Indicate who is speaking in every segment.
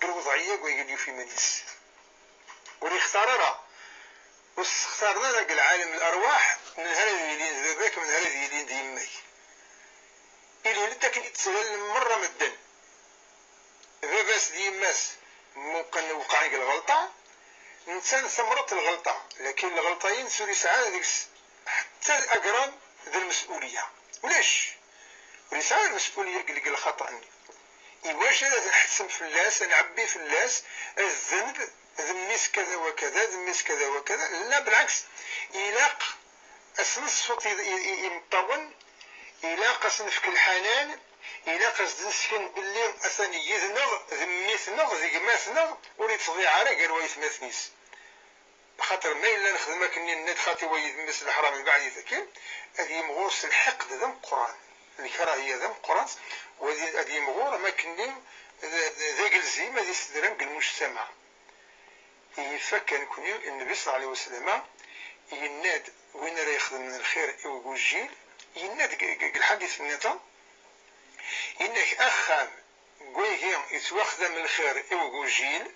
Speaker 1: بالوضعية ويقول في منيس ولي اختارنا واختارنا لك العالم الأرواح من هذا يلين ذباك من هذا يلين ديماي إلي لدك يتسلل مرة مدن ذباس ديماس ممكن وقعني الغلطة إنسان ثمرة الغلطة لكن الغلطين سوري ساعة ديك حتى الأقرب ذا المسؤولية ولاش وليس المسؤولية قال الخطأ واش انا نحسن في الناس نعبي في الناس الذنب ذميس كذا وكذا ذميس كذا وكذا لا بالعكس يلاق اسنس صوت يمطون يلاق اسنفك الحنان يلاق اسنسكن باللي اثني يذنغ ذميثنغ ذقماثنغ ولي تضيع على قال ويثمثنيس بخاطر ما الا نخدمك اني النت خاطي ويثمس الحرام من بعد يذكر هذه مغوص الحقد ذم القران الكراهيه ذم القران وهذه مغوره ما كني ذاك الزيمه هذه استدرام المجتمع يفكر كون النبي صلى الله عليه وسلم يناد وين راه يخدم من الخير يوجو الجيل يناد الحديث النتا انك اخام قويهم يتوخدم الخير يوجو الجيل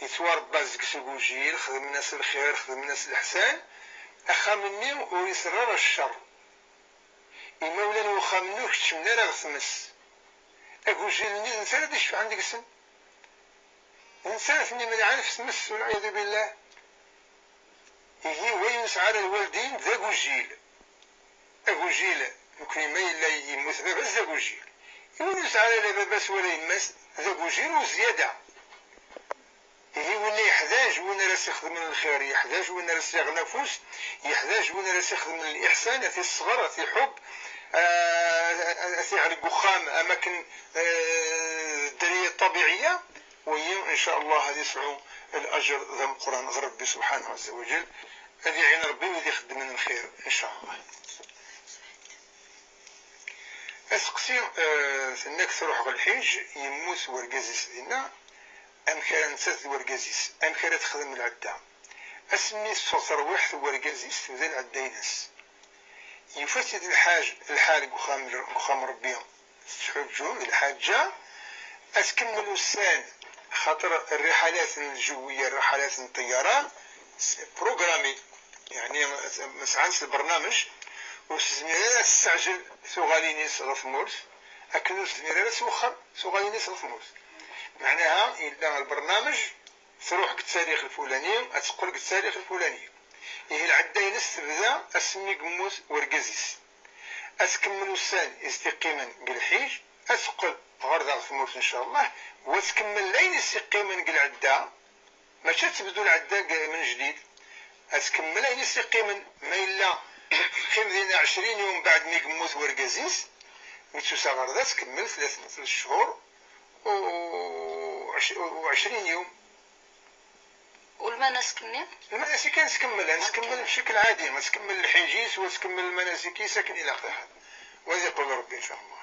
Speaker 1: يتوارب زكسو الجيل خدم الناس الخير خدم الناس الاحسان اخا مني ويسرر الشر المولى وخا منو كتشمنا راه غتمس اقول جيلني الانسان هذا يشفع عندك السن الانسان فني من عارف تمس والعياذ بالله يجي وينس على الوالدين ذاك الجيل اقول جيل ممكن ما الا يموت باباس ذاك الجيل يونس على لا باباس ولا يمس ذاك الجيل وزياده يجي وين يحتاج وين راس يخدم من الخير يحتاج وين راس يغنى فوس يحتاج وين راس يخدم من الاحسان في الصغر في حب على الجخام اماكن الدنيا الطبيعيه وهي ان شاء الله هذه يسعوا الاجر ذا القران غير ربي سبحانه عز وجل هذه عين ربي وذي يخدم من الخير ان شاء الله. اسقسي انك تروح الحج يموت ورقازيس دينا ام كان نسات ورقازيس ام كان تخدم العده اسمي تروح ورقازيس وذا العدينس يفسد الحال قخام ربيهم تحجوا الحاجة أتكملوا السان خاطر الرحلات الجوية الرحلات الطيران بروغرامي يعني مسعنس البرنامج وسزميرات تستعجل ثغالينيس غف مورس أكنو سزميرات سوخر ثغالينيس غف مورس معناها إلا البرنامج تروح التاريخ الفلاني أتقول التاريخ الفلاني هي العداينس تبدا اسمي قموس ورقازيس أتكملوا السان استقيما بالحيج أتقل غير ذا ثمورس إن شاء الله وتكمل لين استقيما بالعدا ماشي تبدو العدا من جديد أتكمل لين استقيما ما إلا خمدينا 20 يوم بعد ما يقموس ورقازيس ميتوسا غير ذا تكمل 3 شهور و20 يوم
Speaker 2: والمناسك منين؟
Speaker 1: المناسك نكمل بشكل عادي ما تكمل الحجيز وتكمل المناسك ساكن الى اخره وهذا يقول ربي ان شاء الله.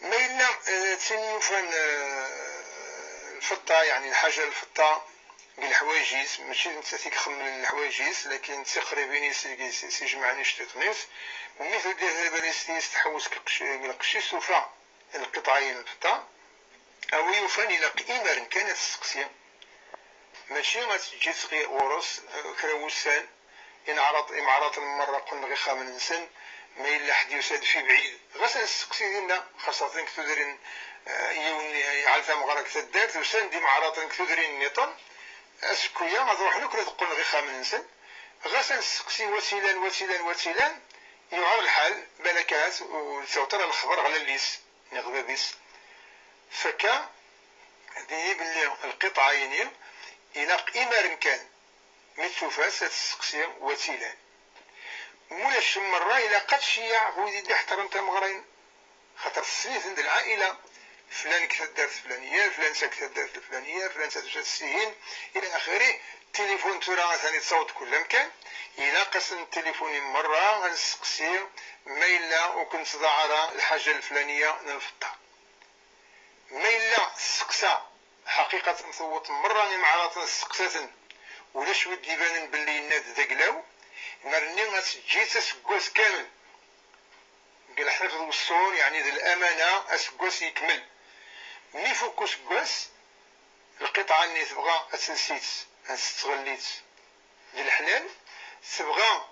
Speaker 1: ما إلا تنيوفان الفطة يعني الحاجة الفطة بالحوايجيس ماشي نتا تيخمل الحوايجيس لكن تقريبين سيجمعني شتيطنيس مثل ديال باليستيس تحوس كالقشي سوفا القطعين الفطة أو يوفان إلى إمار كانت السقسية ماشي ما تجي تسقي ورس كراوسان إمعارات المرة قلنا غير خامن إنسان ما إلا حد يساد في بعيد غسل السقسي ديالنا خاصة كتدرين يوني عالفة مغرق تدار توسان دي معارات كتدرين نيطن أسكويا ما تروح لك تقول غير خامن إنسان غسل السقسي وسيلان يعار الحال بلكات وتوتر الخبر على الليس نغبابيس فكا هذه باللي القطعة ينير إلى إمار كان متوفاس تسقسي وسيلان مولاش مرة إلى قد شيع هو يدي احترمت مغرين خاطر السنيت عند العائلة فلان كذا دارت فلانية فلان ساكت دارت الفلانية فلان ساتوشات السيين إلى آخره تليفون ترى ثاني تصوت كل مكان إلى قسم التليفون مرة غنسقسي ما إلا وكنت ضاعرة الحاجة الفلانية نلفطها ما إلا السقسى حقيقة نصوت مرة مع راسنا السقسة ولا شوية ديبان باللي يناد ذاكلاو مرني غتجي تسكواس كامل قال حنا في الوصول يعني ذا الأمانة أسكواس يكمل ملي فوق سكواس القطعة اللي تبغى تنسيت تستغليت ديال الحلال تبغى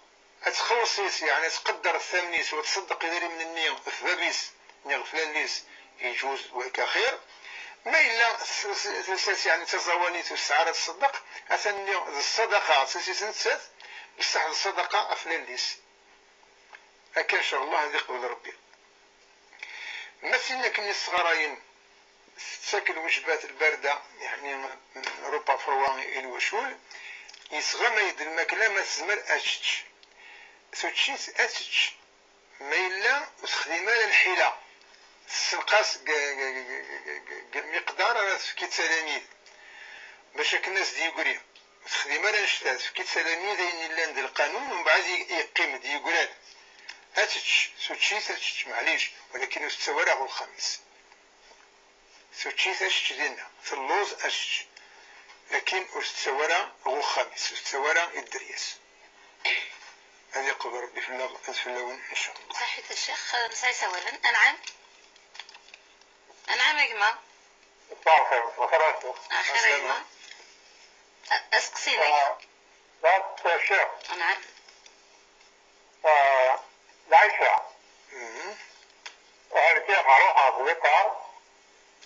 Speaker 1: تخلصيت يعني تقدر الثمنيت وتصدق ديري من النية في بابيس نغفلان ليس يجوز وكخير ما إلا تنسات يعني تزوانيت واستعارة تصدق أثني الصدقة تنسات بصح الصدقة أفلان ليس هكا إن شاء الله هذه قبل ربي. مثلنا كني الصغراين تاكل وجبات الباردة يعني ربع فروان الوشول يصغى ما يد الماكلة ما تزمر أتش تشيت أتش ما إلا تخدم الحيلة تسنقاس مقدار في تلاميذ باش الناس ديقولي تخدم على نشتات في تلاميذ لاند القانون ومن بعد يقيم ديقولان أتش سوتشيت أتش معليش ولكن السوارع والخميس سوتشيت أتش ديالنا في اللوز أتش لكن السوارع والخميس السوارع الدريس هذه قبل ربي في اللون إن شاء الله.
Speaker 2: صحيت الشيخ نسعي أولا أنعم يا جماعة آخر يا جماعة أسقسيني
Speaker 3: لا الشيخ
Speaker 2: نعم
Speaker 3: العيشة هذه معروفة في الوقار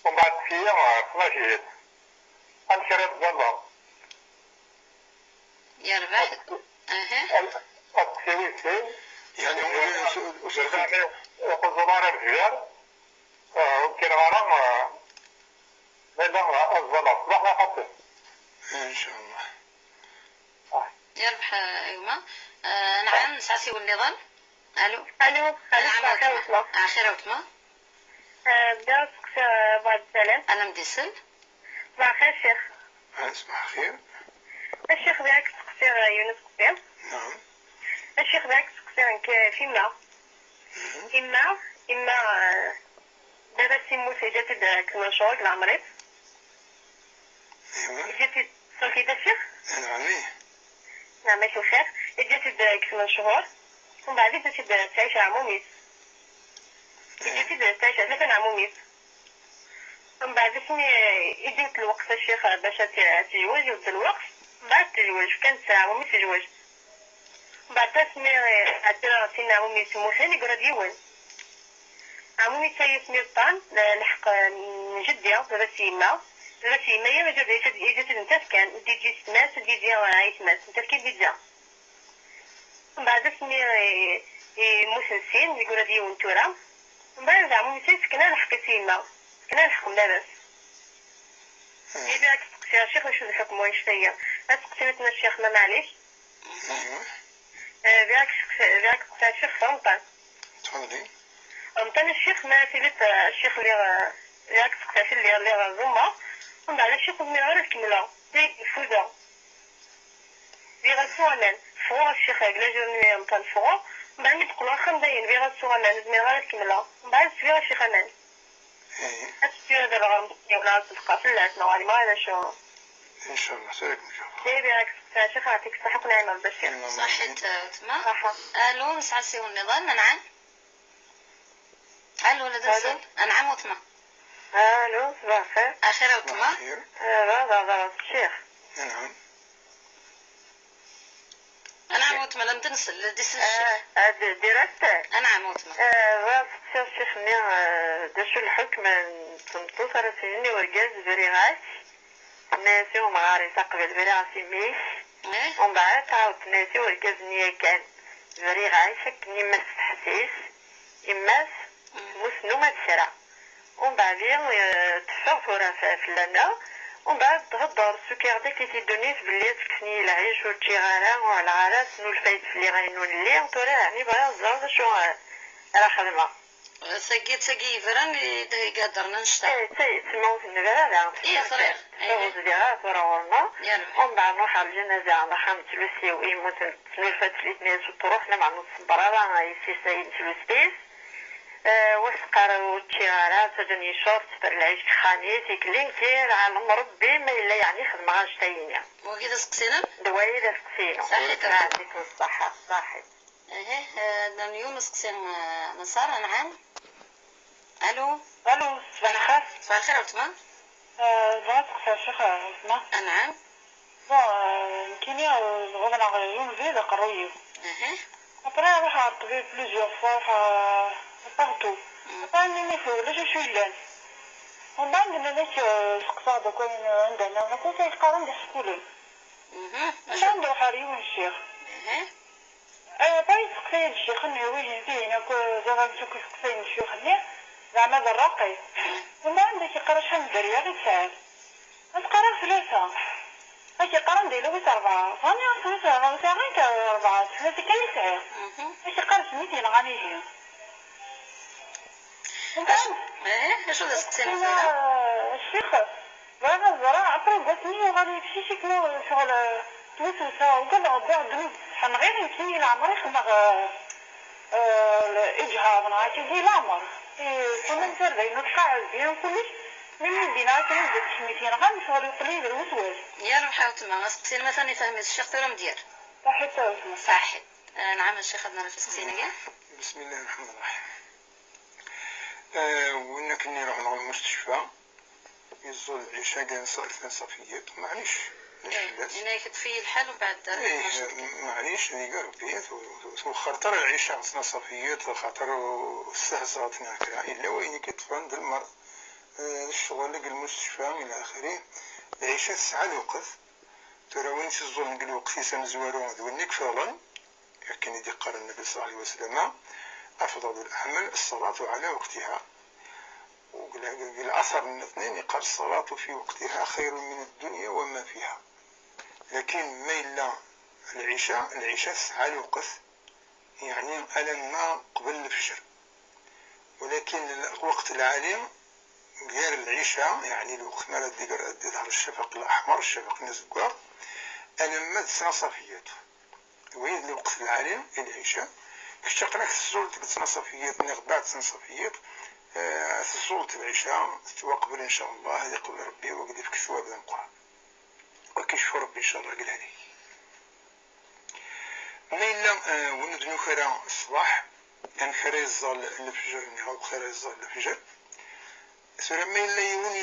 Speaker 3: ومن بعد فيها 12 أنشرت بالله
Speaker 2: يربح
Speaker 3: التسويسين
Speaker 1: يعني
Speaker 3: يقول زمارة الرجال وكان معنا لا الظلام لا حتى
Speaker 1: إن شاء الله
Speaker 2: يربح يا جماعة. نعم نسعسي والنظام ألو
Speaker 4: ألو
Speaker 2: آخر وتما
Speaker 4: بدأتك بعد السلام
Speaker 2: أنا مديسل
Speaker 4: صباح الخير الشيخ.
Speaker 1: صباح الخير.
Speaker 4: الشيخ بيعك تقصير يونس قصير.
Speaker 1: نعم.
Speaker 4: الشيخ بيعك تقصير فيما إما دابا سيمو سيداتي داك المشروع العمري.
Speaker 1: ايوا
Speaker 4: جاتي صوتي دا الشيخ.
Speaker 1: نعم
Speaker 4: ماشي الخير جاتي داك 8 شهور ومن بعد جاتي تعيش عموميت جاتي تعيش 3 عموميت ومن بعد سمي يديت الوقت الشيخ باش تزوج يبدا الوقت من بعد تزوج كانت عموميت تزوج من بعد سمي عطينا عموميت موسى يقرا ديوان عمومي تسمي الطان لحق من جديا دابا تيما هي ما جات انت كان ديجي سماس ديجي عايش ماس انت كي بيتزا من بعد سمي مسنسين يقول دي ونتورا من بعد عمومي سكنا لحق تيما سكنا لحق لاباس إذا تسقسي الشيخ واش الحكم واش هي تسقسيتنا الشيخ ما معليش بياك تسقسي الشيخ فرمطان
Speaker 1: تفضلي
Speaker 4: فرمطان الشيخ ما سيبت الشيخ اللي بياك تسقسي اللي غزومة ومن بعد الشيخ من غير الكملة فوزة بيغسو أمان فوق الشيخ لا جورني مطان فوق من بعد يدخلوا خمدين بيغسو أمان من غير الكملة من بعد تبيغ الشيخ أمان أتسير هذا الرغم يولا صدقة في الله نوالي ما هذا شو
Speaker 1: إن شاء الله سالك مجاوب
Speaker 4: بياك الشيخ عطيك الصحة ونعمة البشير
Speaker 2: صحيت تما
Speaker 4: صحة.
Speaker 2: ألو نسعسي والنظام نعم ألو ولد نسل نعم وتما
Speaker 4: ألو صباح الخير
Speaker 2: آخر وتما
Speaker 4: هذا الشيخ
Speaker 1: نعم
Speaker 2: أنا وتما لم تنسل ديس الشيخ
Speaker 4: ديركت
Speaker 2: أنا وتما
Speaker 4: الشيخ داشو الحكم تمطوط راسيني ورقاز بريغاش ناسي ومغاري تقبل بريغاسي ميش ومن بعد تعاود ناسي ورقاز نيا كان بريغاش هكني مس حسيس إماس مسنو ما تشرع ومن بعدين تفاق فورا فلانة ومن بعد تهضر السكر داك اللي تيدونيس بلي تكسني العيش والتيغالا والعراس نو الفايت اللي غاينو اللي طورا يعني بغا الزرد شو راه خدمة
Speaker 2: ساقي فران يقدرنا نشتا
Speaker 4: تسمعو في النبالة
Speaker 2: إيه صغير
Speaker 4: فوز ديالها تراورنا ومن بعد نروح على الجنازة عند خامة تلوسي ويموت تنولفات ليتناس وتروحنا مع نص البرارة يسي سايد تلوسيس وسقر وتشيغارات تجني شورت تبر العيش خانيتي كلين كير عالم ربي ما إلا يعني خدمة غاشتاينيا
Speaker 2: وكذا سقسينا
Speaker 4: دوايا سقسينا
Speaker 2: صحيت
Speaker 4: يعطيكم الصحة صحيت
Speaker 2: اليوم سقسين نصارى نعم ألو
Speaker 4: الو صباح الخير.
Speaker 2: صباح الخير عثمان.
Speaker 4: بغيت نسقسي الشيخ عثمان.
Speaker 2: نعم.
Speaker 4: بون كاين الغدنا يوم زيد قرويو ابري راح الطبيب بليزيوغ فوا راح بارتو ابري نيفو لاش شو يلان ومن بعد لاش سقسا دوك عندنا انا كنت يقارن دي سكولين من بعد راح ريون الشيخ باي سقسي الشيخ نوي فينا زعما نشوف سقسي الشيخ زعما الراقي ومن بعد كيقرا شحال من دريه غير ساعات نقرا ثلاثه اش يقرا ندير له 4 فانا ثلاثه راه ساعات 4 ثلاثه كان ساعه اش يقرا سميتي غادي
Speaker 2: شو دا سقسينا
Speaker 4: الشيخ وانا الزراعة عطرو قاسمي وغادي يمشي شكلو شغل توسوسة وقال ربع دنوب حن غير يمشي العمر يخلق الإجهاض نعاكي زي العمر كنا نسردين نتقاعد بيهم كلش من يدينا كنا سميتين غادي شغل يقليل الوسواس
Speaker 2: يا روح عثمان سقسينا مثلا يفهم الشيخ ترى مدير
Speaker 4: صحيت اسمه
Speaker 2: صحيح. نعم الشيخ عندنا في سقسينا كاع.
Speaker 1: بسم الله الرحمن الرحيم. وإنا كني نروح للمستشفى يزول العشاء كان صار صفيات معليش
Speaker 2: هنا كتفي الحال وبعد
Speaker 1: معليش هذيك ربيت وخاطر العشاء صنا صفيات وخاطر استهزاتنا هكا إلا وين كتفان د المرض الشغل لك المستشفى إلى آخره العشاء الساعة الوقت ترى وين تزول نقول الوقت سنزورو ذونيك فعلا كان يدي قال النبي صلى الله عليه وسلم أفضل الأعمال الصلاة على وقتها والأثر من الاثنين يقال الصلاة في وقتها خير من الدنيا وما فيها لكن ما إلا العشاء الساعة الوقت يعني ألما قبل الفجر ولكن الوقت العالي غير العشاء يعني الوقت ما ظهر الشفق الأحمر الشفق النزقار ألما تسنى صفياته وين الوقت العالي العشاء كشتقلك تسول تسنى صفيات بعد تسنى صفيات تسول العشاء تتوقبل إن شاء الله هذا قبل ربي وقد في كثواب ذنقها وكيشفو ربي إن شاء الله قال هذه ما إلا وندنو خيرا الصباح كان خيرا يزال الفجر أو خيرا يزال الفجر سورة ما إلا يون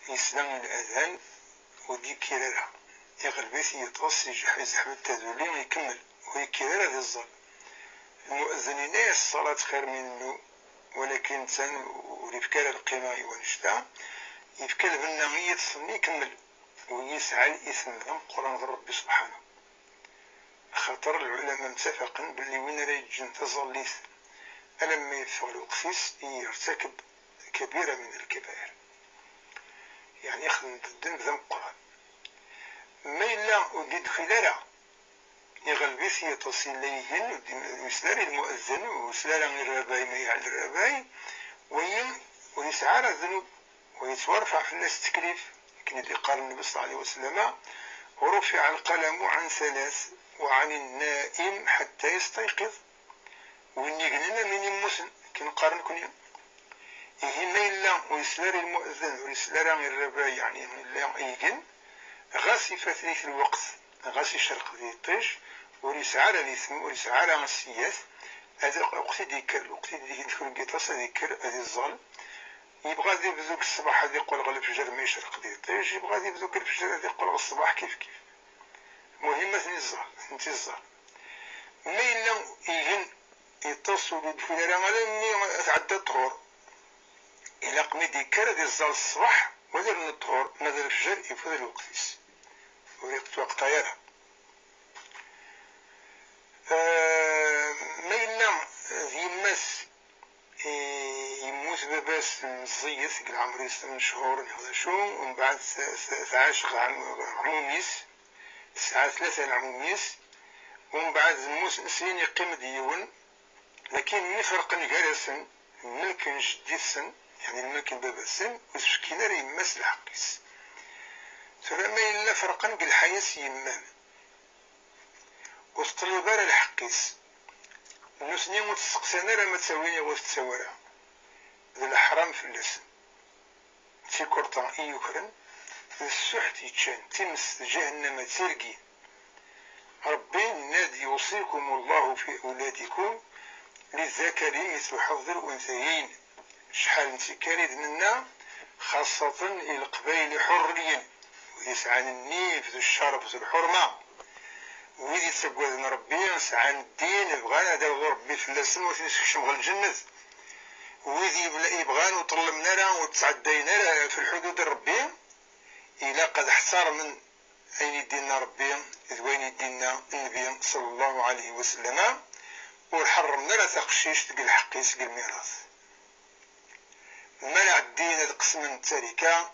Speaker 1: يسلم الأذان ودي كيرارها يغلبيث يطوس يزحب التذولين يكمل وهي كيرارها ذي الظل المؤذنين الصلاة خير منه ولكن تن وليفكار القماء ونشتا يفكر بالنغية تصني يكمل ويسعى الإثم ذم قرآن ربي سبحانه خاطر العلماء متفقا باللي وين راه يجي تظل الإثم ألم يفعل وقفيس يرتكب كبيرة من الكبائر يعني يخدم الذنب ذنب قرآن ما إلا وديد خلالها يغلبيث يتصل ليهن ويسلال المؤذن ويسلال الرباي ما يعلى الرباي ويسعى الذنوب ويتورفع في الناس التكليف كان قال النبي صلى الله عليه وسلم ورفع القلم عن 3 وعن النائم حتى يستيقظ وإني قلنا من يموسن كنقارن كنيا يهما إلا ويسلال المؤذن ويسلال الرباي يعني إلا أيقن غاسي فتريث الوقت غاسي شرق ذي الطيش وليسعى الإثم وليسعى السياس هذا وقت ذكر الوقت يدخل قيطاس ذكر هذه الظل يبغى ذي بذوك الصباح هذا يقول غير الفجر ما يشرق ذي الطيش يبغى ذي بذوك الفجر هذا يقول الصباح كيف مهمة الظل انت الظل ما إلا يهن يتصل يدخل على أني تعدى الطهور إلى قمي ذكر هذه الظل الصباح ولا من الطهور ماذا الفجر يفوت الوقت وريقت وقت طيارة ما إلا ذي مس يموت باباس مزيث قل عمري 8 شهور هذا شو ومن بعد عاشق عموميس الساعة 3 العموميس ومن بعد الموس نسين يقيم ديون لكن نفرق جالسا الملك جديد السن يعني الملك بابا السن وسكينة يمس الحقيس فما إلا فرقا قل حياس يمام وسطلبار الحقيس نسني متسقسانا راه ما تساويني وتساورا ذا الحرام في اللسن تي كورطان يكرن السحت يتشان تمس جهنم ترقي ربي نادي يوصيكم الله في أولادكم للذكر مثل حظ الأنثيين. شحال نتكاليد منا خاصة القبائل حريا ويسعان النيف ذو الشرف ذو الحرمة ويدي تسقوذن ربي سعان الدين بغانا داو ربي فلاسن وتنسكشم غل الجنة ويدي يبغان وطلمنا لا وتعدينا لا في الحدود ربي إلا قد احتار من أين يدينا ربي إذ وين يدينا النبي صلى الله عليه وسلم وحرمنا لا تقشيش تقل الحقيس تقل الميراث منع الدين هذا قسم من التركة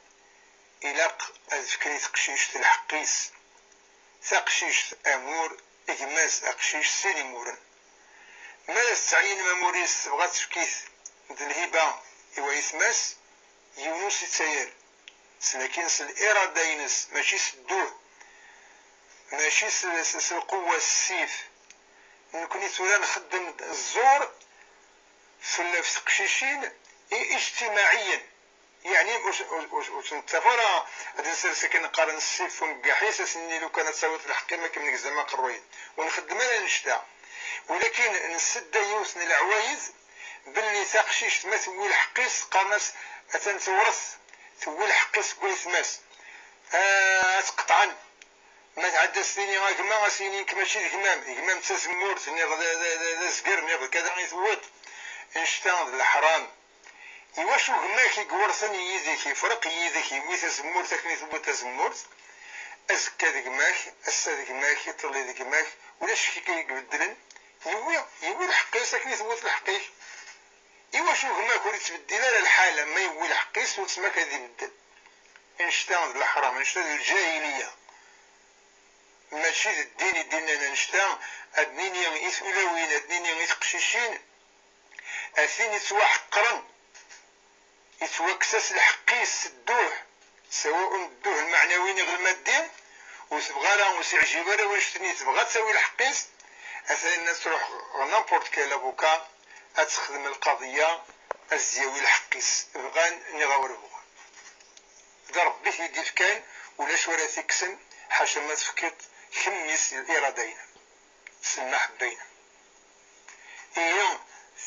Speaker 1: إلا أذكري تقشيش الحقيس تقشيش أمور إجماز أقشيش سيني مورن مالا استعين ماموريس بغات تفكيث مثل الهبة إوا يثماس يونس يتسير لكن الإرادة ينس ماشي سدوه ماشي القوة السيف نكوني تولا نخدم الزور في التقشيشين اجتماعيا يعني واش نتفرا هاد السلسله كنقارن السيف ونقاحيس اسني لو كانت ساوت الحقيمه كمنك زعما قروين ونخدم انا نشتا ولكن نسد يوسن العوايد باللي تقشيش ما توي الحقيس قامس اتنتورث توي الحقيس كويس ماس تقطعن ما تعدى سنين غاكما سنين كماشي كمام تسمور سنين غدا زقر كذا غيثوت انشتان الحرام يواشو غماك يقورثن يديك يفرق يديك يويث زمور تكني ثبوت زمور ازكا ديك ماك اسا ديك ماك يطلي ديك ماك ولا شكي كيبدلن يوي الحقيس تكني ثبوت الحقيس يواشو غماك ولي تبدل على الحالة ما يوي الحقيس وتسمى كذي بدل انشتان الحرام انشتان الجاهلية ماشي الدين ديننا نشتا الدين يغيث أولوين الدين يغيث قشيشين أثين يتوا حقرا يتوا كساس الحقيس الدوه سواء الدوه المعنوي غير المادي وتبغى لها وسيعجبها لها واش تبغى تسوي الحقيس أثين الناس تروح نامبورت كال افوكا أتخدم القضية الزياوي الحقيس بغا نغاوربو دا ربي يدير كان ولا شورا تيكسن حاشا ما تفكت خميس الإرادين سمح بينا إيا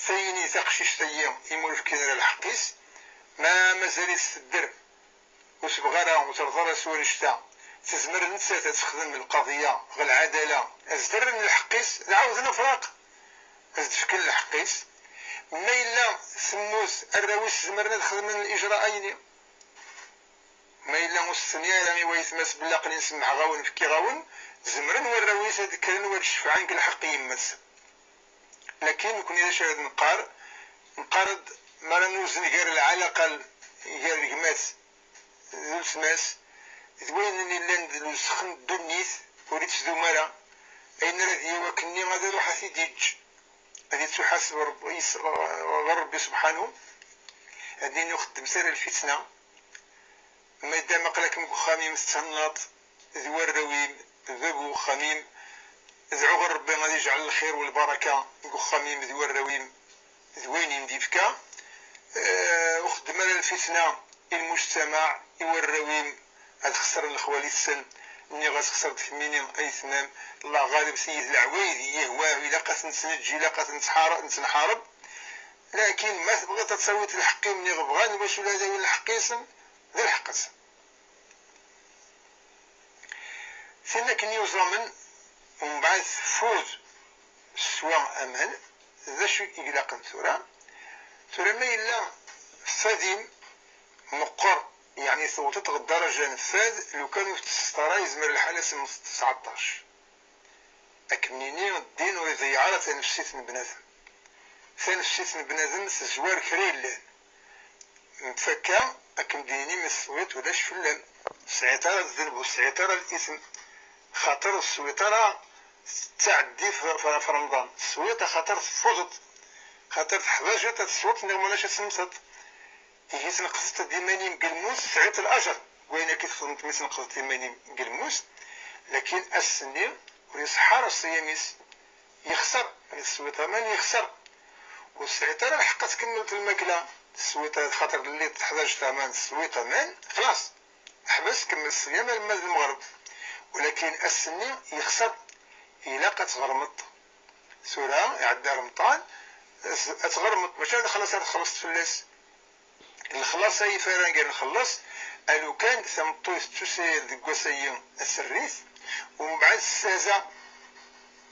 Speaker 1: ثيني تقشيش تيا يمول فكنا الحقيس ما مازال يستدر وسبغارا وترضى سوى شتا تزمر نسا تخدم القضية غير العدالة ازدر من الحقيس نعاود نفراق ازدفكن الحقيس ما إلا ثموس الراويس زمرنا تخدم من الإجراءين ما إلا مستنيا لامي ويثمس بلا قلي نسمع غاون فكي غاون زمرن والراويس هاد كان ورد شفعان كالحق يمس لكن كون إذا شاهد نقارد مرة نوزن غير العلاقة غير الجماس ذو السماس ذوين اللي لان ذو سخن الدنيث وريد ذو مرة أين الذي وكني غادي روح ديج هذه تحاسب ربي سبحانه هذه يخدم سر الفتنة ما دام قلك خميم استناط ذو الرويم ذو خميم ذو ربي غادي يجعل الخير والبركة خميم ذو الرويم ذوين يمديفكا وخدم على الفتنة المجتمع والرويم هاد خسر الخوالي السن ني غتخسر ثميني اي ثمام الله غالب سيد العوايد يهواه الا قات نتنجي الا قات نتنحارب لكن ما تبغي تتصوت الحقي مني غبغاني باش ولا ذوي الحقيسن ذا الحقس ثم كني زمن ومن بعد فوز سواء امان ذا شو يقلق ثورة ما إلا فادم مقر يعني ثوتت الدرجة نفاذ لو كانوا تسترى يزمر الحالة سنة 19 أكمنيني الدين وإذا عارة تنفسيت من بنادم تنفسيت من بنادم تزوار كريل لان متفكا أكم ديني من السويت ولاش فلان سعيطرة الذنب وسعيطرة الإثم خاطر السويطرة تعدي في رمضان السويطة خاطر فوزت خاطر حوايج تصوت نغمناش تسمسط هي تنقصت ديماني مقلموس سعيت الأجر وين كيتخدم تميس نقصت ديماني مقلموس لكن السني ويصحى الصياميس يخسر السويطة من يخسر والسعيطة راه حقا تكملت الماكلة السويطة خاطر اللي تحتاج تامان السويطة مان خلاص حبس كمل الصيام لما المغرب ولكن السني يخسر إلا قد غرمط سورة يعدى رمضان اتغرمط ماشي نخلص خلصت فلاس الخلاص اي فيران قال نخلص الو كان ثمطويس تسير ذك وسيم السريث ومن بعد السازة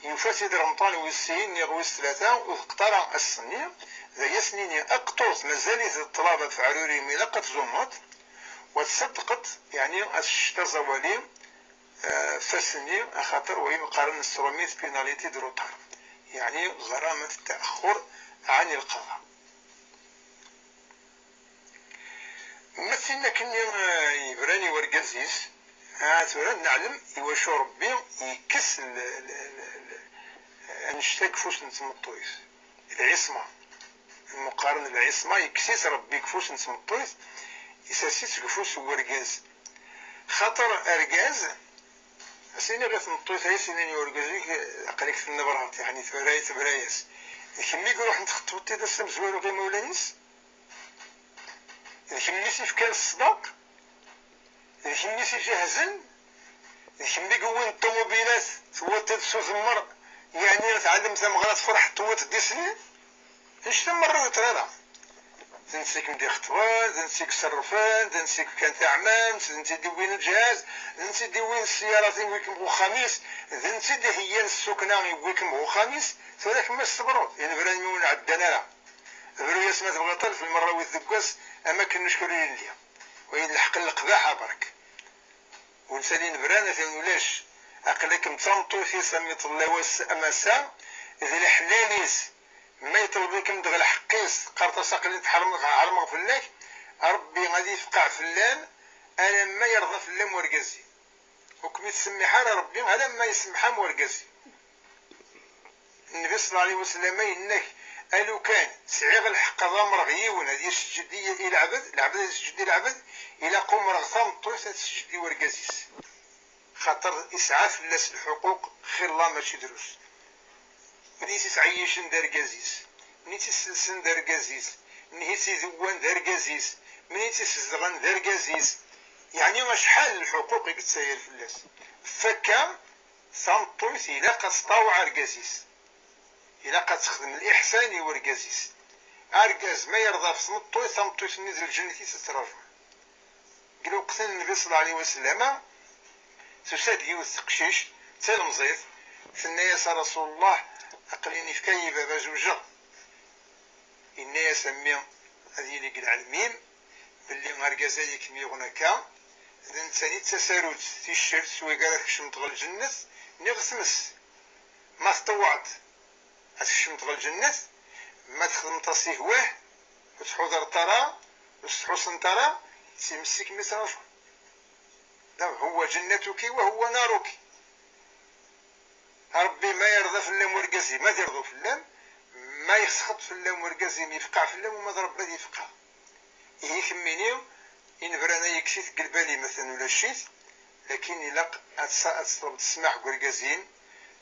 Speaker 1: يفسد رمضان ويسين يغويس ثلاثة واختار السنية ذا سنين أقطوط مازالت الطلبة فعلوري ملقت زومات وتصدقت يعني الشتا زوالي فسني أخاطر وهي مقارنة السروميت بيناليتي دروتار يعني غرامة التأخر عن القضاء. مثلنا كني يبراني ورقازيس تورا نعلم يواشو ربي يكس نشتاق فوس نتمطويس العصمة المقارنة العصمة يكسيس ربي كفوس نتمطويس يساسيس كفوس ورقاز خاطر أرقاز سيني غير تمطويس هاي سيني ورقازيك أقليك في النبرات يعني ثبرايس كمي يروح نتخطوتي دا السمزوالو غير مولانيس الكميسي في كان الصداق الكميسي جاهزن الكمي قوين الطوموبيلات توت تسوس المر يعني تعلم ثمغرات فرح توت ديسني ايش تمر ترى تنسيك مدير خطوات تنسيك صرفان تنسيك كان تعمام تنسي دوين الجهاز تنسي دوين السيارات ويكم بو خميس تنسي هي السكنة ويكم بو خميس فذاك ما استبرود يعني براني من عدنا برو يسمى تبغى في المرة ويثقس أماكن نشكرين ليها وين الحق القباحة برك ونسالين برانة ولاش أقلك متنطو في سميت الله أماسا إذا الحلاليس ما يطلب لكم دغل حقيس قرطة ساقلين تحرمك عرمك فلاك ربي غادي يفقع فلان أنا ما يرضى فلان ورقازي وكم يتسمي حال ربي على ما يسمحها مورقازي النبي صلى الله عليه وسلم إنك ألو كان سعيغ الحق ضام رغيون هذه السجدية إلى العبد السجدي العبد إلى قوم رغثام طويسة السجدي ورقازيس خاطر إسعاف الناس الحقوق خير الله ماشي دروس منيتي تعيشن دار قازيس منيتي سلسن دار قازيس منيتي ذوان دار قازيس منيتي سزغن دار قازيس يعني ما شحال الحقوق يتساير في الناس فكا سامطويس إلا قد طاوع رقازيس إلا قد تخدم الإحسان ورقازيس أرقاز ما يرضى في سمطويس سامطويس نزل جنتي تتراجع قالوا قتل النبي صلى الله عليه وسلم تساد يوث قشيش تسال مزيد ثنيا رسول الله أقليني في كايبة بجوجة إني يسمي هذه اللي قل علمين باللي مرقزاي كمي غنكا إذن ثاني تساروت في الشرط سوي قالت كشمت غل الجنة نغسمس ما تطوعت هتكشمت غل الجنة ما تخدم تصيه واه وتحضر ترى وتحسن ترى سيمسك مسراجه هو جنتك وهو نارك ربي ما يرضى في اللام ورقزي ما يرضى في اللام ما يسخط في اللام ورقزي ما يفقع في اللام وما ضرب بدي يفقع يكميني إن برانا يكسيت قلبالي مثلا ولا شيت لكن إلا أتصلب تسمع ورقزين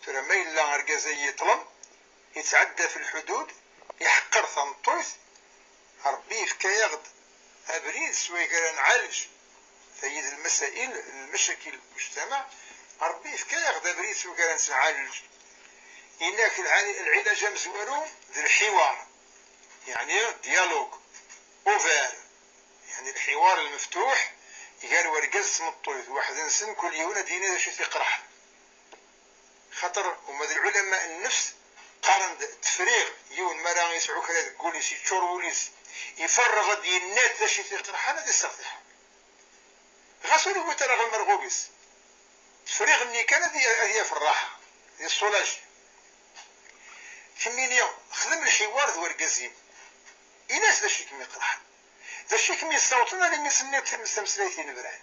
Speaker 1: ترى ما إلا ورقزي يطلم يتعدى في الحدود يحقر ثمطويس ربي يفكا يغد أبريد سوي قال نعالج سيد المسائل المشاكل المجتمع ربي يفكا ياخذ بريد سوى قال نعالج إنك العلاج مزوالو ذي الحوار يعني ديالوج اوفر يعني الحوار المفتوح قال ورقز سمطويت واحد نسن كل يوم دينا شي تقرح خاطر وما العلماء النفس قارن تفريغ يون ما راه يسعوك هذا تقولي شي تشوروليس يفرغ ديال النات شي تقرح هذا يستفتح غاسولي هو ترى غير مرغوبيس تفريغ اللي كان هي في الراحه هي الصولاج كمينيا خدم الحوار ذو ورقزين إناس ذا الشيء كمي قرح ذا الشيء كمي صوتنا اللي مسنيت مستمسليتين بران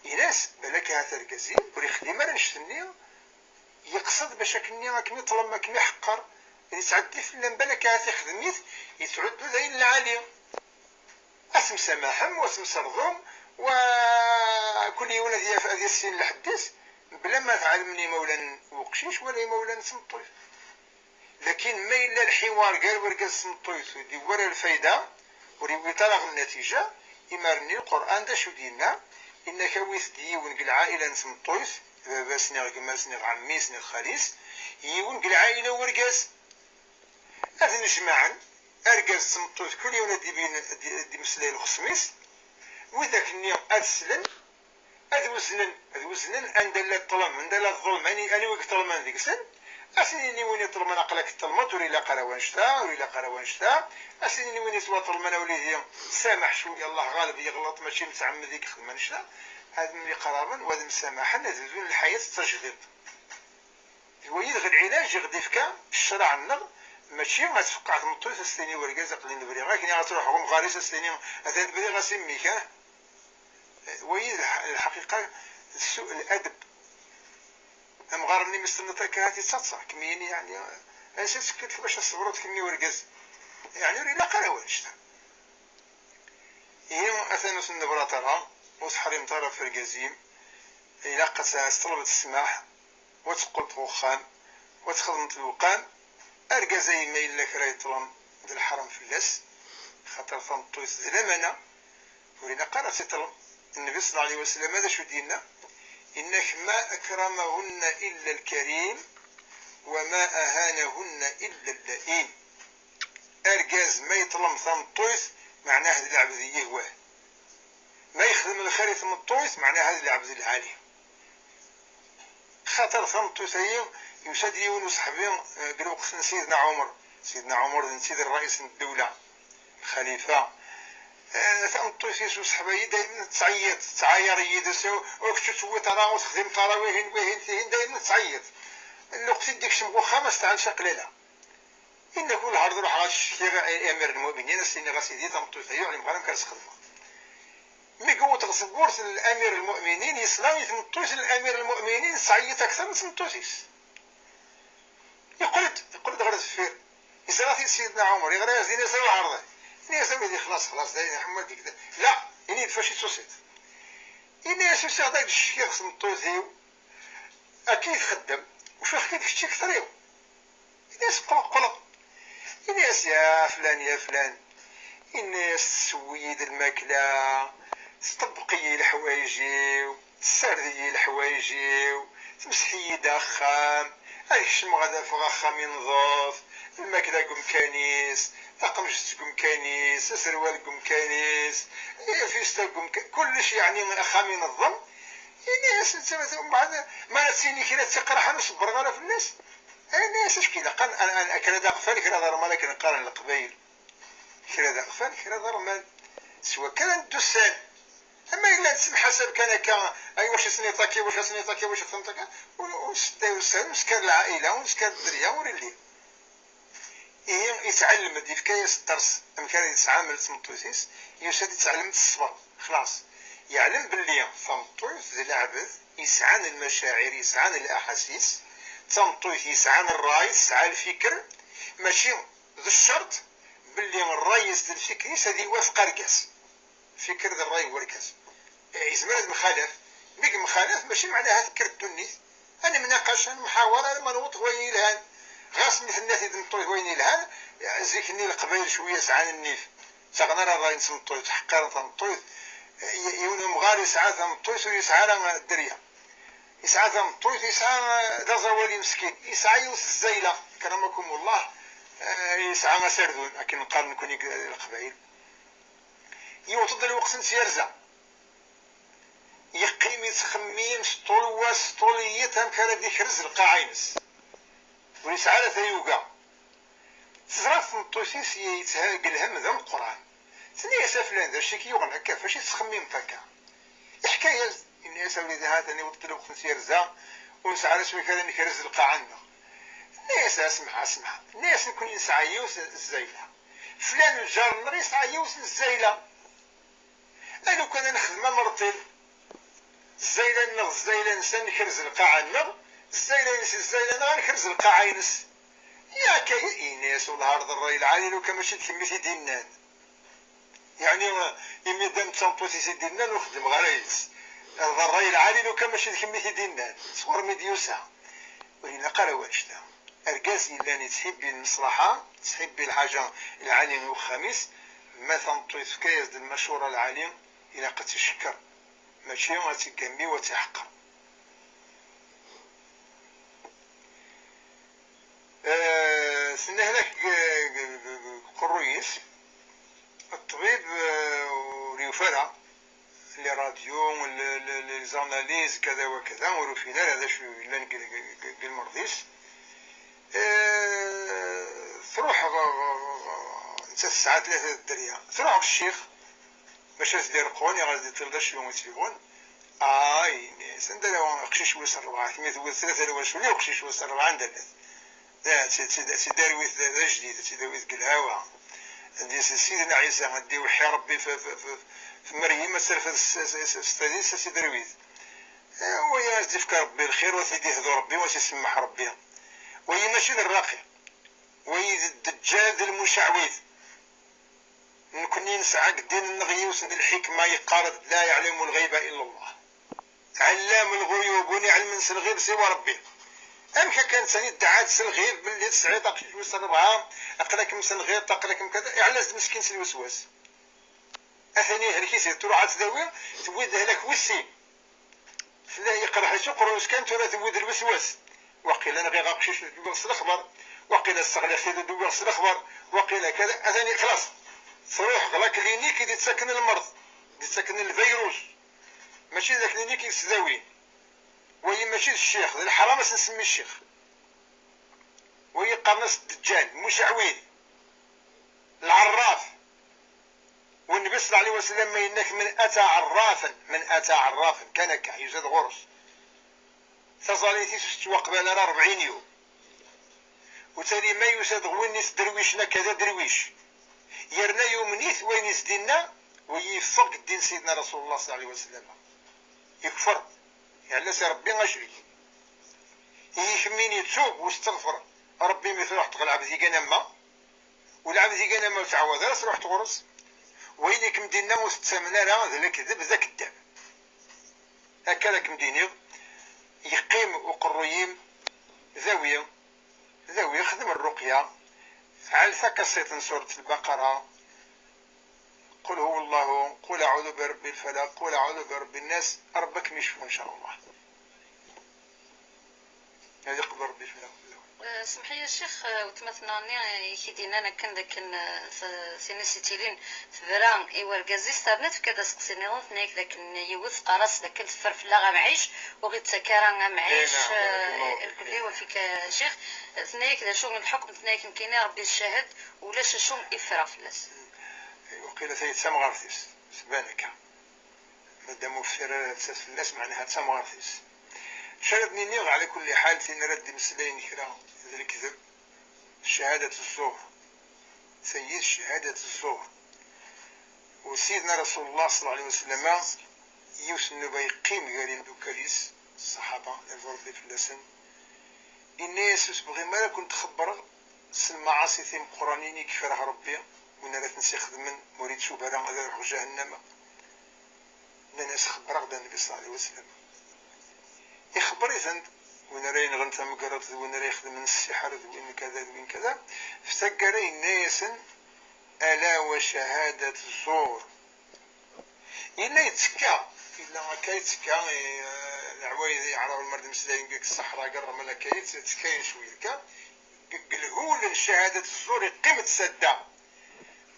Speaker 1: إناس بلاك هذا رقزين وري خديمة نشتني يقصد باش كني كمي طلب كمي حقر اللي تعدي في اللي بلاك هذا خدميت يتعدوا ذاين العالية اسم سماحم واسم سرضوم وكل يوم هذه السن الحديث بلا ما تعلمني مولا وقشيش ولا مولا سمطويت لكن ما إلا الحوار قال ورقز سمطويت ودي ورا الفايدة وريوي طلق النتيجة يمرني القرآن دا شو دينا إنك ويث ديون العائلة سمطويت بابا سنيغ كما سنيغ عمي سنيغ خاليس يون العائله ورقاس هذا نجمعا ارقاس تمطوط كل يوم دي مسلاي الخصميس وذاك النيم ادسلن ادوزنن اندل الظلم اندل الظلم اني وقت طلمان ديك سن اسنيني وين طلمان اقلك الطلمات وريلا قراوان شتا وريلا قراوان شتا اسنيني وين سوا طلمان وليدي سامح شويه الله غالب يغلط ماشي متعمد يخدم نشتا هذا من قرابا وهذا مسامحا نزيدون الحياه تجدد ويد غير العلاج غدي فكا الشرع النغ ماشي ما تفقع تمطوي سستيني ورقاز قليل البري غاكني غتروحهم غاري سستيني هذا البري غاسميك ها ويد الحقيقه سوء الادب ام غارني مستنطك هاتي تصصع كميني يعني انا سكت باش صبرت كمي ورقاز يعني لا قراوان شتا هي اثناء النبراترها وتحريم طرف الجزيم إلى قد طلبت السماح وتقول وخام وتخدم الوقام أرقى زي ما إلا كرا يطلم د الحرم في اللاس خاطر ثمطويت زلمنا ولينا قرأ تطلم النبي صلى الله عليه وسلم هذا شو دينا إنك ما أكرمهن إلا الكريم وما أهانهن إلا اللئيم أرقاز ما يطلم ثمطويت معناه هذا العبد يهواه ما يخدم الخير ثمطويت معناه هذا العبد العالي خاطر ثمطويت هي يساد يون وصحبين قالوا قسم سيدنا عمر سيد الرئيس الدولة الخليفة ثمطويت وصحبه دائما تعاير يدسو وكتو تسوي ترى وتخدم ترى وين دائما تعيط الوقت ديك شمكو خمس تاع شقلله إن كل هارد روح غاشي أمير المؤمنين السنة غاسيدي ثمطويت هي علم غرام كرس خدمة مي قوة غصبورت الأمير المؤمنين يسلام يثمطويت الأمير المؤمنين سعيت أكثر من ثمطويتيس يقلد غرد الفير يسراتي سيدنا عمر يغرى زين يسوي عرضه إني يسوي دي خلاص داين محمد ديك لا إني يدفشي توسيت إني يسوي هذاك الشيخ ثمطويت أكيد خدم وشو حكيت في كثر يوم الناس قلق الناس يا فلان الناس تسويد الماكلة تطبقي الحوايجي تسردي الحوايجي تمسحي داخام الشم غدا فغاخام ينظف الماكلة قم كانيس طقمجت قم كانيس سروال قم كانيس فيستا قم كلش يعني من أخام ينظم الناس بعد ما نسيني كذا تقرح نصبر غير في الناس الناس اش كذا قال انا كذا داقفل كذا ضرمان كذا قارن القبيل كذا داقفل كذا ضرمان سوا كان الدسان اما الا تسمح حسب كان اي واش سنيطاكي واش فهمتك وسكان العائله وسكان الدريه وريلي يتعلم دي فكايس الدرس كان يتعامل تمطويس يساد يتعلم الصبر خلاص يعلم باللي ثمطويت ذي العبد يسعان المشاعر يسعان الاحاسيس ثمطويت يسعان الراي يسعى الفكر ماشي ذو الشرط باللي الرايس ذي الفكر يساد يوافق ركاز فكر ذا الراي وركاز يزمر مخالف ميك مخالف ماشي معناها فكر التونيس انا مناقشه محاوره لما نوط وين الهان غاس مثل الناس يدمطوي وين الهان زيكني القبائل شويه سعان النيف ساقنا الراي نسمطوي حقا ثمطويت يون مغاري ساعات ثمطويت ويسعى لنا الدريه يسعى ثمطويت يسعى دازوالي مسكين يسعى يوس الزيله كرمكم الله يسعى ما سردون لكن نقارن نكون القبائل يوطد الوقت نسيرزا يقيم يتخميم سطولية هم كان ديك رز القاعينس ويسعى ثيوقا تزرف ثمطويت يتهاقل هم ذا القرآن ثاني فلان ذا الشيء كيوغن هكا فاش يتخمم هكا حكايه الناس وليدي هذا اللي وطد الوقت نسير زا ونسعى شويه كذا نكرز القاعنا الناس اسمع الناس نكون يسعى يوس الزيله فلان الجار نري يسعى يوس الزيله انا كان نخدم مرتين الزيله نغ الزيله نسان نكرز القاعه نغ الزيله نغ نكرز القاعينس يا كاي ناس والهارد الراي العالي لو كان ماشي تكميتي دينان يعني يمي دام تنطوتي سيدنا نخدم غرايس الراي العالي لو كان ماشي كميتي دينان صور مديوسا ولينا قراو هادشتا اركاز الا تحب المصلحه تحب الحاجه العالم والخميس ما تنطوي فكايز المشوره العالم الى قد تشكر ماشي غتكمي وتحقر سنه لك قرويس الطبيب وريوفرا اللي راديو واللي زاناليز كذا وكذا ورفينا هذا شو اللي قال مرضيس تروح انت الساعه 3 الدريه تروح الشيخ باش تدير قوني غادي تلقى شنو تليفون سندلا وقشيش ويس 4 ثميت 3 واش ولا وقشيش ويس 4 ندير لا تدارويت جديد تدارويت الهواء عندي سيدنا عيسى غادي وحي ربي في مريم سلف السادس تدارويت ويا تفكر ربي الخير وتيدي يهدو ربي وتسمح ربي وهي ماشي الراقي وهي الدجال المشعوذ نكوني نسعى قدين النغيوس الحكمة يقارد لا يعلم الغيب إلا الله علام الغيوب ونعلم الغيب سوى ربي أمك كان ثاني دعات سلغيب باللي تسعي طاقش ويس 4 أقلكم سلغيب طاقلكم كذا يعلز مسكين سلوسواس أثني هلكيسي تروح تداوي تود هلك وسي فلا يقرا حيت قروس كان ترى تود الوسواس وقيل أنا غير غاقشيش دوغس الأخبار وقيل الصغلي خير دوغس الأخبار وقيل كذا أثني خلاص تروح غلا كلينيك اللي تسكن المرض اللي تسكن الفيروس ماشي ذاك كلينيك يسداوي وهي ماشي الشيخ الحرام نسمي الشيخ وهي قرنص الدجال المشعوذ العراف والنبي صلى الله عليه وسلم ما ينك من أتى عرافا كان كحيزاد غرس تصاليتي وقبل 40 يوم وتالي ما يساد غوينيس درويشنا كذا درويش يرنا يوم نيث وين يسدينا ويفق الدين سيدنا رسول الله صلى الله عليه وسلم يكفر يعني لا ربي غاشري يكمين يتوب واستغفر ربي مثل روح تغل عبد يقنما والعبد يقنما وتعوذ راس روح تغرس ويلك مدينة مستمنا راه ذا كذب ذا كذاب هكذا كمديني يقيم وقرويم ذاوية يخدم الرقية على ثكسيت سورة البقرة قل هو الله قل أعوذ برب الفلق قل أعوذ برب الناس ربك مشفو إن شاء الله هذه قبل ربي الفلق
Speaker 2: سمحي يا شيخ وتمثلني يكيدينا انا كان ذاك سينيسيتيلين فران ايوا الكازي ستابنت في كذا سقسيني ثنيك ذاك يوث قراص ذاك الفرفله غمعيش وغيت سكران غمعيش الكلي وفيك شيخ ثنيك ذا شغل الحكم ثنيك كاين ربي الشاهد ولاش شغل افرا فلاس
Speaker 1: وقيل ثيت سمغارثيس سبانك مادام وفر فلاس معناها سمغارثيس شربني نيغ على كل حال في نرد مسلين كرا ذا الكذب شهادة الزور سيد شهادة الزور وسيدنا رسول الله صلى الله عليه وسلم يوسن بيقيم قالين دوكاليس الصحابة الفرد في اللسن الناس بغي ما كنت خبر المعاصي ثم قرانيني كفرها ربي وانا تنسي خدمن مريد شبرا هذا يروح جهنم الناس خبر غدا النبي صلى الله عليه وسلم يخبر إذن وين راين غنتا مقرط وين راي يخدم من السحر وين كذا وين كذا افتكر الناس ألا وشهادة الزور إلا يتكا إلا ما كيتكا العوايد يعرف المرد مسلاين قيك الصحراء قرب ملا كيتكاين شوية كا قلهول شهادة الزور يقيم تسدى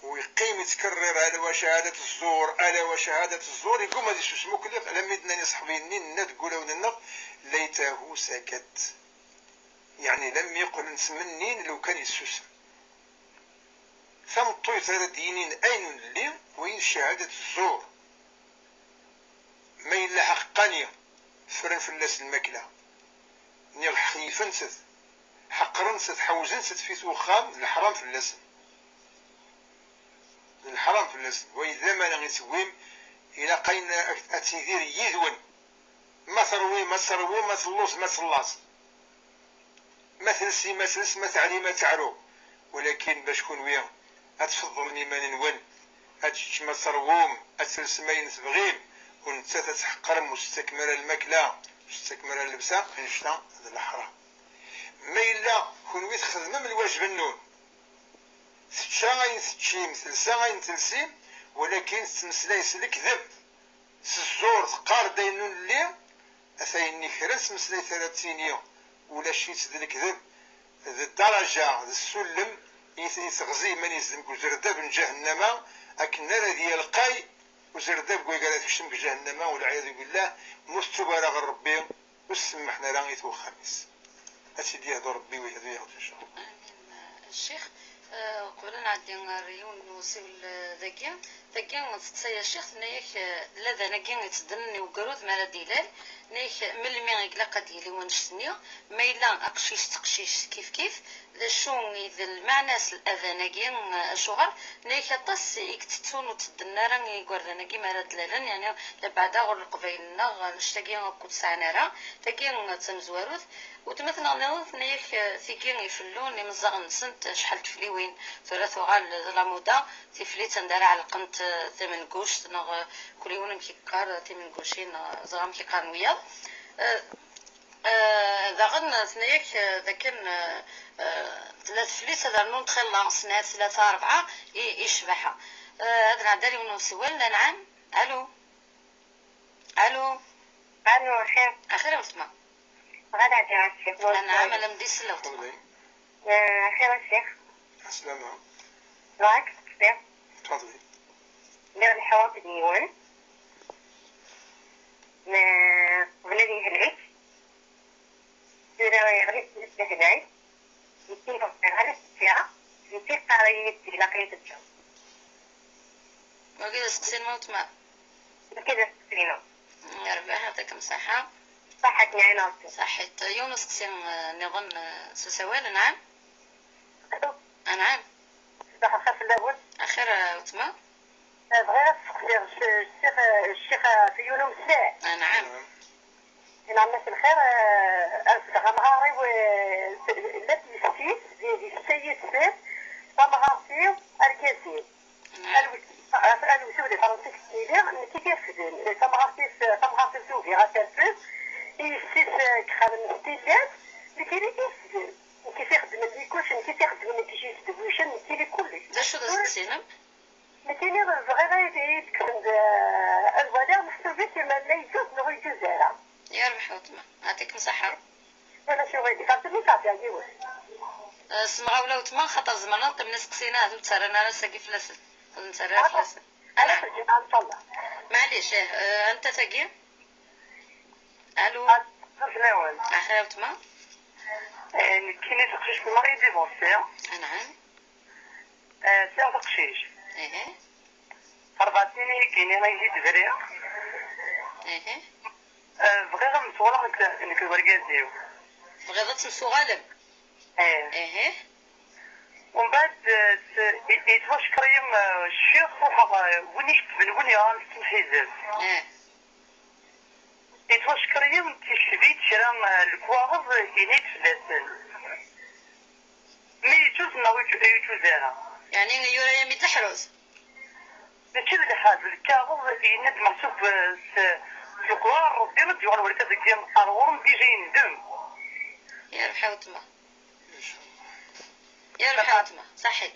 Speaker 1: ويقيم يتكرر ألا وشهادة الزور ألا وشهادة الزور يقوم هذا شو اسمه كذا لم يدناني صحبيني الند قولوا لنا ليته سكت يعني لم يقل نسمنين لو كان يسوس ثم طيت هذا دينين أين اللي وين شهادة الزور ما إلا حقانية فرن فلاس الماكلة نيغ خيفنست حقرنست حوزنست في ثوخام الحرام في اللسن الحرام في اللسن وإذا ما نغيتويم إلى قين أتيذير يذون ما ثروي ما ثروي ما ثلوص ما ثلاص ما ثلسي ما ثلس ما تعلي ما تعرو ولكن باش كون ويا أتفضلني ما ننون أتش ما ثروم أتلس ما ينتبغيم ونتا تتحقر مستكمل الماكلة مستكمل اللبسة انشتا هذا الحرام ما إلا كون ويت خدمة من الواجب النون ثتشا غاين ثتشيم ثلسا غاين تلسيم ولكن تمسلاي سلك ذب الزور تقار داينون اللي أثايني كرس مسلاي 30 يوم ولا شي تدلك ذب ذا الدرجة ذا السلم يتغزي من يزلم وزرداب من جهنم أكن الذي يلقاي وزرداب قال تشتم جهنم والعياذ بالله مستبرغ ربي وسمحنا راه يتوخمس أسيدي هذا ربي ويهدي ياخذ إن شاء الله.
Speaker 2: الشيخ قولنا عندي ريون وسيل ذاكيا تسيا الشيخ نيك لا ناكي يتدني وقروض مالا ديلال نيك ملمي يقلق ديالي ونشتني ما إلا أقشيش تقشيش كيف شون إذا المعناس الأذاناكي شغل نيك طس يكتتون وتدنا راه يقول ناكي مالا دلالن يعني لبعدا غير قبيلنا نشتاقي كنت سعنارا تاكي تمزواروث وتمثل نظف نيك ثيكين يفلون يمزغ نسنت شحال تفليوين ثلاث غال لامودا تفلي تندار على قنت ثمن قوش تنغ كل يوم كيكار ثمن قوشين زغام كيكار ويا ذاغن ثنيك ذاكن ثلاث فليس هذا نون تخلى سنة ثلاثة أربعة يشبحها هذا نعدالي من سؤال نعم ألو
Speaker 4: خير
Speaker 2: أخيرا وسمع
Speaker 4: غدا عاد الشيخ
Speaker 2: أنا عاملة مديس لو
Speaker 4: خير الشيخ
Speaker 1: السلامة.
Speaker 4: راك خير
Speaker 1: تفضلي.
Speaker 4: ندير الحوار ديون بلادي هلعيك غير بالنسبة هلعيك يمكن على الساعة يمكن قريت لقيت الجو
Speaker 2: وكذا سقسين موت ما
Speaker 4: كذا سكرينو
Speaker 2: يا ربي يعطيك مساحة
Speaker 4: صحتني عينا
Speaker 2: صحيت يونس قسين نظن سوسوال نعم نعم
Speaker 4: صباح الخير في اللابد
Speaker 2: أخير وتما
Speaker 4: بغيت الشيخ في يونس الساعة
Speaker 2: نعم
Speaker 4: نعم مساء الخير أصدق مغاري التي السيد السيد سيد فمغارسيو الكاسيو أنا وسولي فرنسي كتير كيف فمغارسي سوفي غاترفز يسيس كخدم ستيلات لكيري كيف يخدم الكوشن كيف يخدم كيشي ستيبوشن كيري كلش
Speaker 2: دا شو دا سقسينم
Speaker 4: لكيني غير يتكسن الوالد مستوبيت ما لا يجوز نغو يجوز هذا
Speaker 2: يا ربي وتما يعطيك مساحة
Speaker 4: أنا شو غيدي خاطرني صافي عجيوه
Speaker 2: سمعوا ولا وتما خاطر زمان قبل سقسينا هذو تسرنا انا ساقي فلاسل نسرى فلاسل
Speaker 4: أنا في الجمعة إن شاء الله
Speaker 2: معليش أنت تاقي ألو
Speaker 4: شنو
Speaker 2: أخيرا وتما
Speaker 4: كاين تقشيش في المغرب ديفونسيا
Speaker 2: نعم
Speaker 4: ساعة تقشيش
Speaker 2: إيه
Speaker 4: 4 سنين كاين راه يجي دري
Speaker 2: إيه
Speaker 4: بغيت نصور انك الورقازيو
Speaker 2: بغيت تمسو غالب إيه
Speaker 4: ومن بعد يتواش كريم الشيخ روح وين يكتب من وين يغالب الحزب يتواش كريم تشبيت شرام الكواغض ينيت فلاسل مي يجوز ناوي يجوزها
Speaker 2: يعني يورا يمي تحرز
Speaker 4: ماشي بالحاج الكاغض يند محسوب الكوار ربي ما تجي على ورقة ديال الورم دي جاي ندم
Speaker 2: يا ربحي وتما يا ربحي وتما صحيت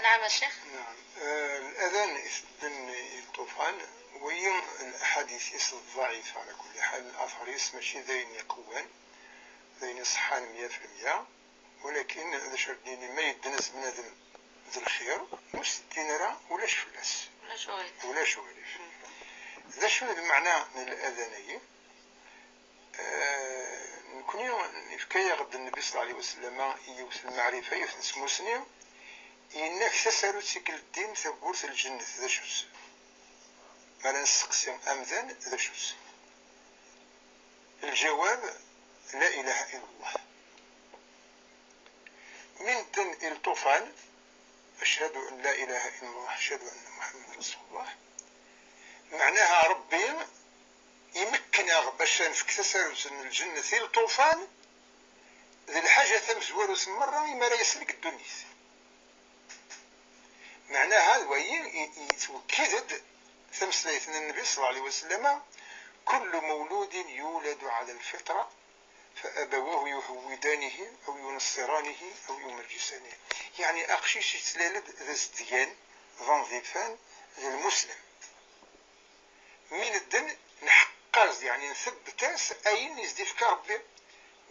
Speaker 2: نعم الشيخ
Speaker 1: نعم الأذان يستدن الطوفان ويوم الأحاديث يصل ضعيف على كل حال الأثر ماشي ذين يقوان ذين صحان 100% ولكن هذا شرديني ما يدنس من هذا الخير مستدين راه ولاش فلاس ولا شغاليف ذا شنو المعنى من الأذانية نكون يفكي غد النبي صلى الله عليه وسلم يوصل المعرفة يسمو سنين إنك تسألو تسكل الدين ثبورت الجنة ذا شوز ما نسقسم أمذان ذا شوز الجواب لا إله إلا الله من دن الطوفان أشهد أن لا إله إلا الله أشهد أن محمد رسول الله معناها ربي يمكن باش نفك تسالس من الجنة في الطوفان ذي الحاجة ثمزوالو مرة ما لا يسلك الدنيا معناها وهي يتوكد ثمسليتنا النبي صلى الله عليه وسلم كل مولود يولد على الفطرة فأبواه يهودانه أو ينصرانه أو يمجسانه يعني أقشيش يتلالد ذا زديان ظن ذيفان ذا المسلم من الدن نحقاز يعني نثبتاس أين يزدي في ربي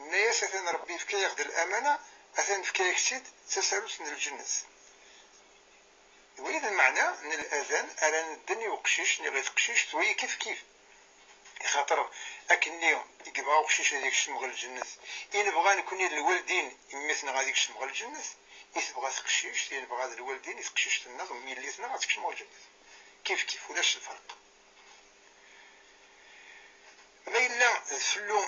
Speaker 1: الناس أثن ربي فكا ياخد الأمانة أثن فكا يكسيد تسالوس من الجنة. وإذا المعنى أن الأذان أران الدنيا وقشيش نغيث قشيش توي كيف خاطر أكني يقبغا وقشيش هذيك الشمغ الجنة. إن بغا نكون الوالدين يمثنا غاديك الشمغ الجنة يتبغى تقشيش إن بغا الوالدين يتقشيش النغم ميليتنا غاديك الشمغ الجنة كيف ولاش الفرق. ما إلا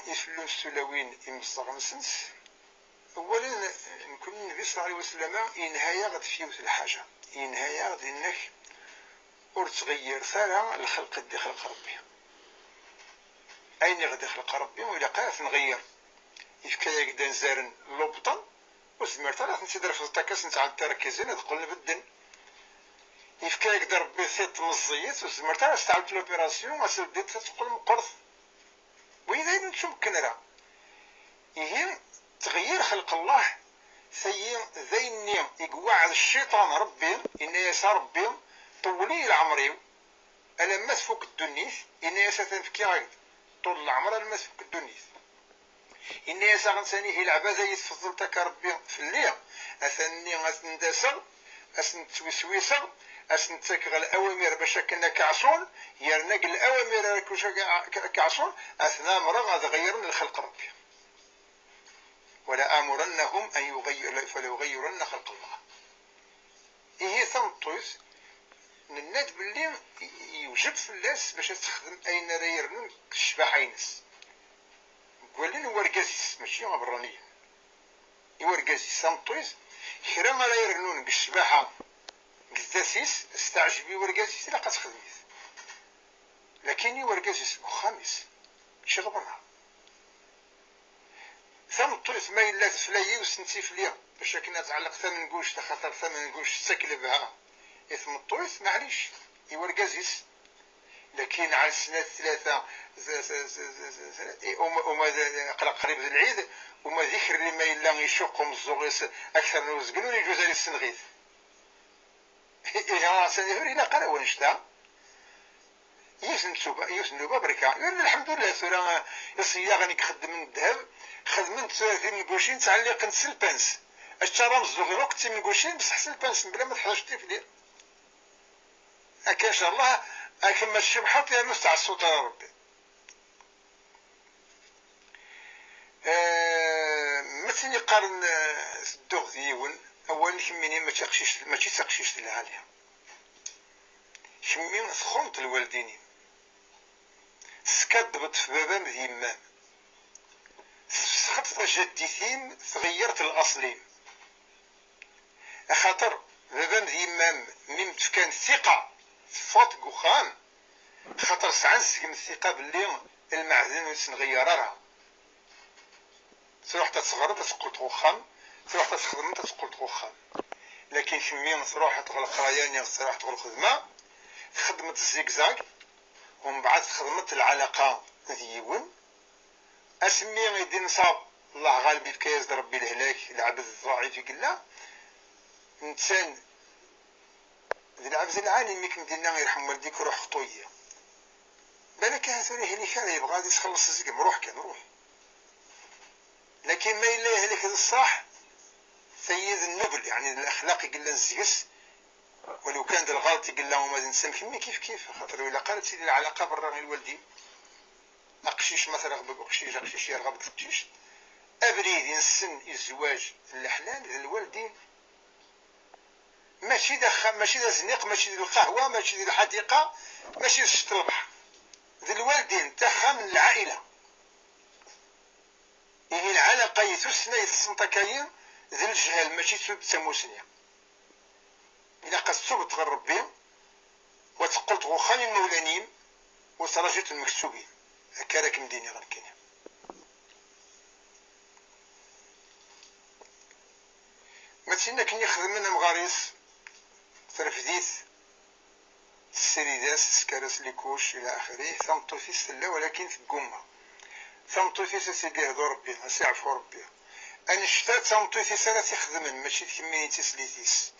Speaker 1: يفلون السلاوين يمصغ مسنس. أولا نكون النبي صلى الله عليه وسلم ينهايا غد فيوت الحاجة ينهايا غد إنك ور تغير ثارة الخلق دي خلق ربي أين غد خلق ربي وإلا قاعد نغير يفكا يقدر نزارن لوبطن وزمرت راه نتدرف التكاس نتاع التركيزين تقول بدن يفكا يقدر ربي ثيط مزيت وزمرت راه استعملت لوبيراسيون وسديت تقول مقرض. وإذا نتمكن راه يهم تغيير خلق الله ثي ذيني يقوع الشيطان ربي إن يسار ربي طولي العمري ألا ما تفوق الدنيس إن يسا تنفكي طول العمر ألا ما تفوق الدنيس إن يسا غنساني هي العبادة يتفضلتك ربي في الليل أثني أسندسر أسنتوسويسر أسنتكغ الأوامر باش كنا كعصون يرنق الأوامر كعصون أثناء مرة غيرن الخلق ربي ولا آمرنهم أن فليغيرن خلق الله. إيه ثمطوس الناد باللي يوجب في الناس باش تخدم أين رايرن الشباح ينس قولين ورقازيس ماشي غبرانيين ورقازيس ثمطوس خيرا ما رايرنون بالشباحة قزاسيس استعجبي ورقازيس لا قتخدميت لكن ورقازيس خامس شي غبرها ثمطوس ما إلا تفلايي وسنتي فليا باش كنا تعلق ثمن قوش تخاطر ثمن قوش تسكلبها إثم الطويس معليش يورقازيس لكن على السنة الثلاثة وما قريب العيد وما ذكر اللي ما إلا يشوقهم الزغيس أكثر من وزقلون يجوز على السنغيث إيه سنهر إلا قرأ ونشتا يسنوبا بركة يقول الحمد لله ثورة يصيغني كخدم من الذهب خدمت 30 القوشين تعلق نسلبانس اشترى الزغير وقت من القوشين بصح سلبانس بلا ما تحتاج تفلير أكاش الله أكما الشبحة فيها مستع الصوت يا ربي. مثل يقارن الدوغ ديون أولا كميني ما تقشيش لها كمين تخونط الوالدين سكدبت في بابا مذيمان خطف جديثين تغيرت الأصلين خاطر بابا مذيمان ميم كان ثقة فوتك وخام خاطر سعنسك من الثقة باللي المعدن وتنغيرها تروح تتصغر تقول تخام تروح تخدم تقول تخام لكن كمين تروح تغلق قراياني تروح تغلق خدمة خدمت الزيكزاك ومن بعد خدمت العلاقة ديون اسمي غيدي نصاب الله غالب يفكاز ربي الهلاك العبد الضعيف يقلا انسان ذي العبد العالم ميكن دينا يرحم والديك روح خطوية بالك هاثوري هليك هذا يبغى غادي تخلص الزقم روح كان روح لكن ما إلا يهلك هذا الصح سيد النبل يعني الأخلاق يقلا الزيس ولو كان ذا الغلط يقلا وما نسام كمي كيف خاطر ولا قالت سيدي العلاقة برا الوالدين أقشيش مثلا بقشيش أقشيش يرغب بقشيش أبريد ينسن الزواج الحلال الوالدين ماشي دا زنيق ماشي دا القهوة ماشي دا الحديقة ماشي دا الشط البحر ذي الوالدين تاخا من العائلة يعني العلاقة يثسنا يتسنطكاين ذي الجهل ماشي تسود تسموسنيا إلا قد سبت غير ربي وتقلت غخاني المولانين وترجيت المكتوبين هكاك مديني غنكيني مثلنا كني خدمنا مغاريس ترفديت السريداس سكارس ليكوش إلى آخره ثمطوفي سلا ولكن في القمة ثمطوفي سيدي هدو ربي سيعفو ربي أنا شفت ثمطوفي سنة تخدمن ماشي تكميني تسليتيس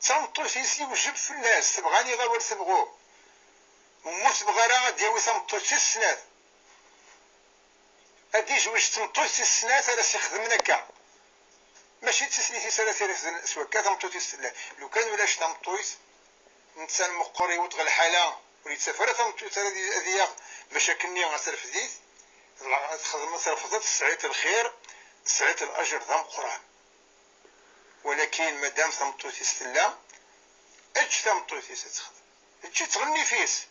Speaker 1: ثمطوفي يوجب في الناس تبغاني غير ور تبغوه وموت بغا راه دياوي ثمطوفي السنات هادي جوج تمطويت السنات راه سيخدم هكا ماشي تسنيتي سنة تيريخ سواكا تمطويت السنات لو كان ولاش تمطويت انسان مقر يوطغ الحالة وليتسافر تمطويت هادي باش كني غترفديت تخدم ترفضت تسعيت الخير تسعيت الأجر ذا مقران ولكن مادام تمطويتي السلا اج تمطويتي ستخدم تجي تغني فيس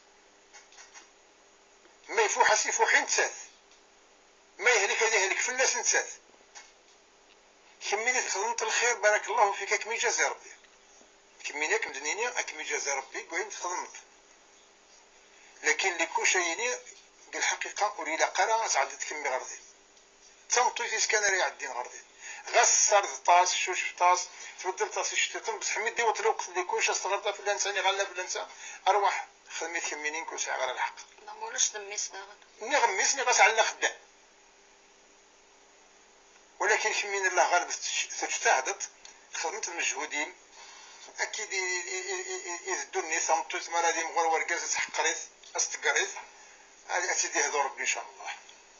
Speaker 1: ما يفوح سيفوحين تسات ما يهلك هذا يهلك فلاس نتسات كميني خدمت الخير بارك الله فيك كمي جازي ربي كميناك مدنيني كمي جازي ربي وين خدمت لكن لكل شيء بالحقيقة وليلا قرا تعدد كمي غردي تمطويتي سكان راه يعدين غردي غاس صار طاس شوش طاس تبدل طاس شتتم بصح مدي وقت الوقت اللي كلشي استغرب في الانسان غلا في الانسان ارواح خدمت كمينين كل ساعه غير الحق
Speaker 2: ما مولاش دميسنا
Speaker 1: ني غمسني غاس على خدام ولكن كمين الله غالب تجتهدت خدمت المجهودين اكيد يدوني صمتوت مرادي مغور ورقاز تحقريت استقريت هذه اتيدي هذو ربي ان شاء الله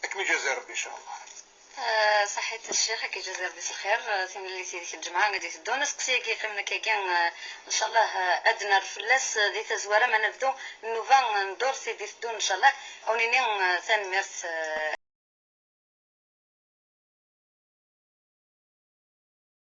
Speaker 1: اكمل جزاء ربي ان شاء الله.
Speaker 2: صحيت الشيخ كيجازي ربي الخير تمليتي ديك الجمعه غادي تدونا سقسي كيقيمنا كيكان ان شاء الله ادنى الفلاس دي تزواره ما نبدو نوفا ندور سيدي تدون ان شاء الله اونيني ثان ميرس